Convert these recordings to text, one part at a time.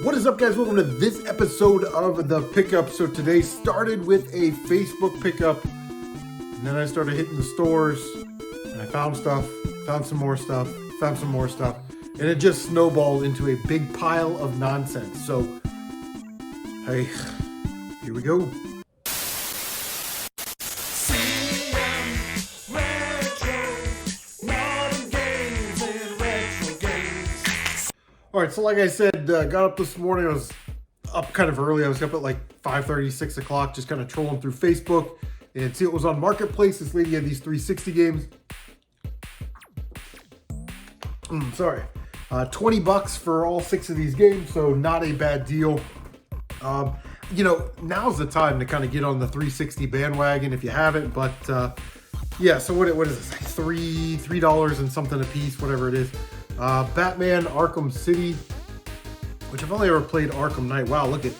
What is up, guys? Welcome to this episode of The Pickup. So today started with a Facebook pickup, and then I started hitting the stores, and I found stuff, found some more stuff, found some more stuff, and it just snowballed into a big pile of nonsense. So, hey, here we go. All right, so like I said, got up this morning. I was up kind of early. I was up at like 5:30, 6 o'clock, just kind of trolling through Facebook and see what was on Marketplace. This lady had these 360 games. Sorry. $20 for all 6 of these games, so not a bad deal. Now's the time to kind of get on the 360 bandwagon if you haven't. But yeah, so what is this? Like $3 and something a piece, whatever it is. Batman Arkham City, which I've only ever played Arkham Knight. Wow, look at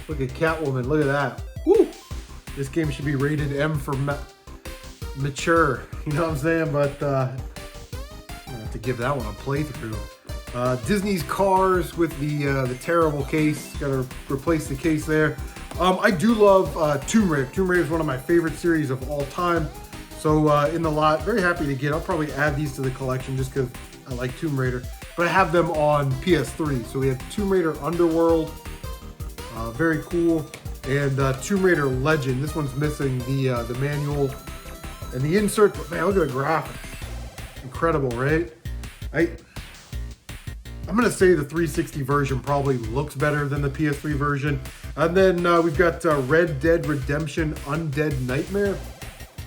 Catwoman. Look at that. Woo! This game should be rated M for mature. You know what I'm saying? But I have to give that one a playthrough. Disney's Cars with the terrible case. Got to replace the case there. I do love Tomb Raider. Tomb Raider is one of my favorite series of all time. So in the lot, very happy to get. I'll probably add these to the collection just because I like Tomb Raider, but I have them on PS3. So we have Tomb Raider Underworld, very cool, and Tomb Raider Legend. This one's missing the manual and the insert, but man, look at the graphics. Incredible, right? I'm gonna say the 360 version probably looks better than the PS3 version. And then we've got Red Dead Redemption Undead Nightmare.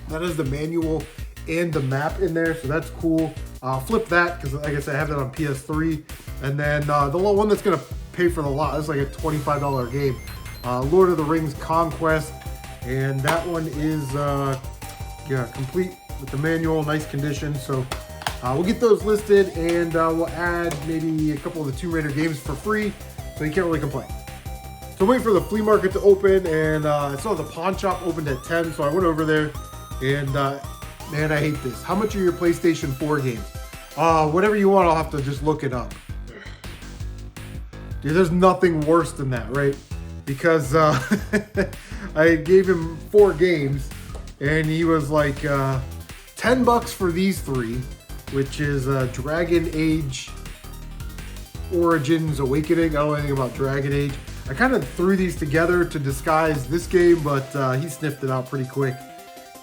That is the manual and the map in there, so that's cool. Flip that, because like I said, I have that on PS3. And then the one that's going to pay for the lot, this is like a $25 game. Lord of the Rings Conquest. And that one is complete with the manual, nice condition. So we'll get those listed, and we'll add maybe a couple of the Tomb Raider games for free, so you can't really complain. So wait for the flea market to open, and I saw the pawn shop opened at 10, so I went over there, and man, I hate this. How much are your PlayStation 4 games? Whatever you want, I'll have to just look it up. Dude, there's nothing worse than that, right? Because I gave him 4 games, and he was like, $10 for these 3, which is Dragon Age Origins Awakening. I don't know anything about Dragon Age. I kind of threw these together to disguise this game, but he sniffed it out pretty quick.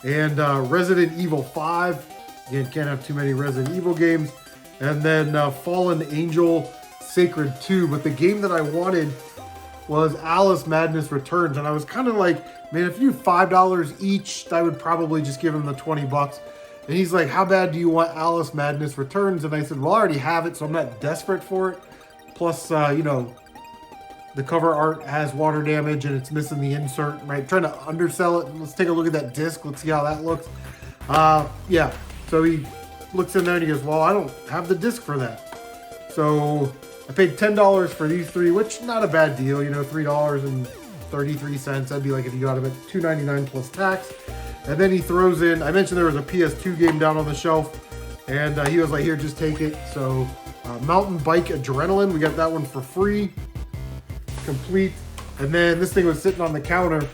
And Resident Evil 5. Again, can't have too many Resident Evil games. And then Fallen Angel Sacred 2. But the game that I wanted was Alice Madness Returns. And I was kind of like, man, if you do $5 each, I would probably just give him the $20. And he's like, how bad do you want Alice Madness Returns? And I said, well, I already have it, so I'm not desperate for it. Plus, the cover art has water damage and it's missing the insert, right? Trying to undersell it. Let's take a look at that disc. Let's see how that looks. Yeah. So he looks in there and he goes, well, I don't have the disc for that. So I paid $10 for these 3, which not a bad deal. $3.33. That'd be like if you got them at $2.99 plus tax. And then he throws in, I mentioned there was a PS2 game down on the shelf, and he was like, here, just take it. So Mountain Bike Adrenaline, we got that one for free. Complete. And then this thing was sitting on the counter,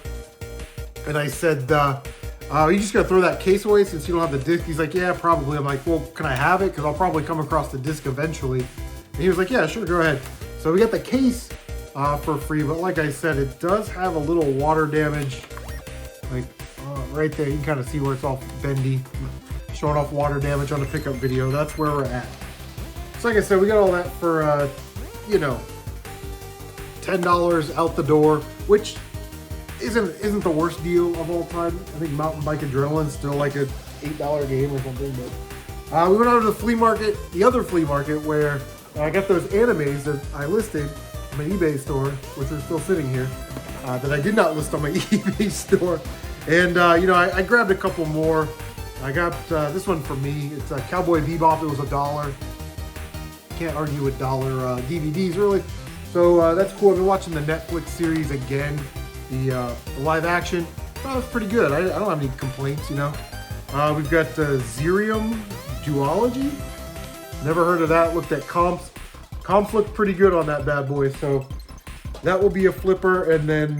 and I said, you just gotta throw that case away since you don't have the disc. He's like, yeah, probably. I'm like, well, can I have it? Because I'll probably come across the disc eventually. And he was like, yeah, sure, go ahead. So we got the case for free, but like I said, it does have a little water damage, like right there. You can kind of see where it's all bendy, showing off water damage on the pickup video. That's where we're at. So like I said, we got all that for $10 out the door, which isn't the worst deal of all time. I think Mountain Bike Adrenaline's still like a $8 game or something. But we went out to the flea market, the other flea market, where I got those animes that I listed on my eBay store, which are still sitting here, that I did not list on my eBay store. And I grabbed a couple more. I got this one for me. It's a Cowboy Bebop. It was $1. Can't argue with dollar DVDs, really. So that's cool. I've been watching the Netflix series again, the live action. That was pretty good. I don't have any complaints, We've got Zerium Duology. Never heard of that. Looked at comps. Comps look pretty good on that bad boy, so that will be a flipper. And then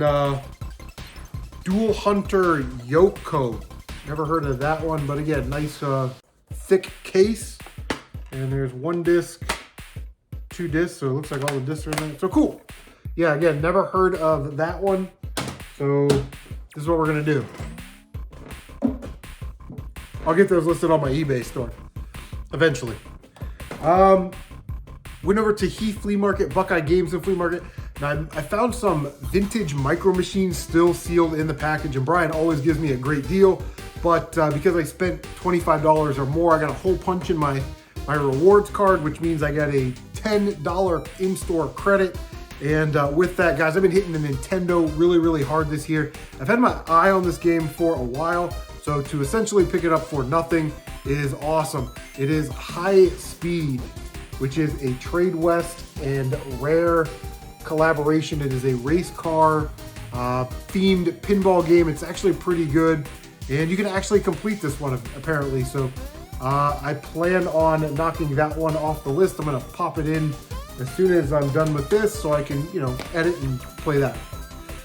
Dual Hunter Yoko. Never heard of that one, but again, nice thick case. And there's 1 disc, 2 discs, so it looks like all the discs are in there. So cool. Yeah, again, never heard of that one. So this is what we're gonna do. I'll get those listed on my eBay store eventually. Went over to Heath Flea Market, Buckeye Games and Flea Market. Now I found some vintage Micro Machines still sealed in the package, and Brian always gives me a great deal. But because I spent $25 or more, I got a hole punch in my rewards card, which means I got a $10 in-store credit. And with that, guys, I've been hitting the Nintendo really, really hard this year. I've had my eye on this game for a while, so to essentially pick it up for nothing is awesome. It is High Speed, which is a Trade West and Rare collaboration. It is a race car themed pinball game. It's actually pretty good, and you can actually complete this one apparently. So I plan on knocking that one off the list. I'm gonna pop it in as soon as I'm done with this, so I can, you know, edit and play that.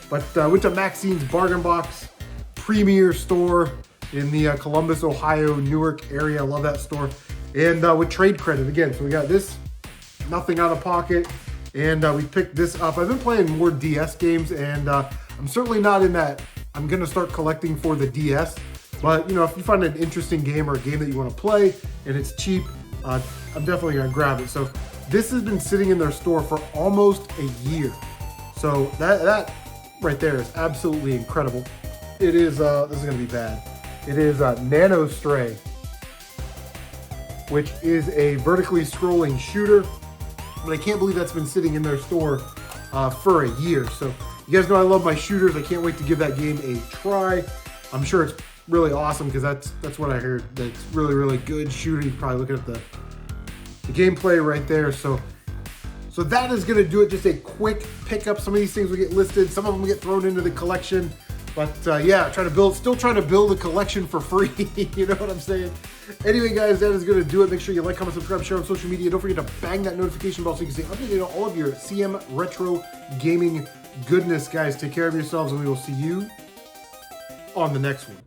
But went to Maxine's Bargain Box Premier Store in the Columbus, Ohio, Newark area. I love that store. And with trade credit again. So we got this, nothing out of pocket, and we picked this up. I've been playing more DS games, and I'm certainly not in that. I'm gonna start collecting for the DS, but you know, if you find an interesting game or a game that you want to play and it's cheap, I'm definitely gonna grab it. So this has been sitting in their store for almost a year. So that right there is absolutely incredible. It is, this is gonna be bad. It is Nano Stray, which is a vertically scrolling shooter. But I can't believe that's been sitting in their store for a year. So you guys know I love my shooters. I can't wait to give that game a try. I'm sure it's really awesome because that's what I heard. That's really, really good shooter. You can probably look at the gameplay right there. So that is gonna do it. Just a quick pickup. Some of these things will get listed. Some of them get thrown into the collection. But yeah, still trying to build a collection for free. You know what I'm saying? Anyway, guys, that is going to do it. Make sure you like, comment, subscribe, share on social media. Don't forget to bang that notification bell so you can stay updated on all of your CM Retro Gaming goodness, guys. Take care of yourselves, and we will see you on the next one.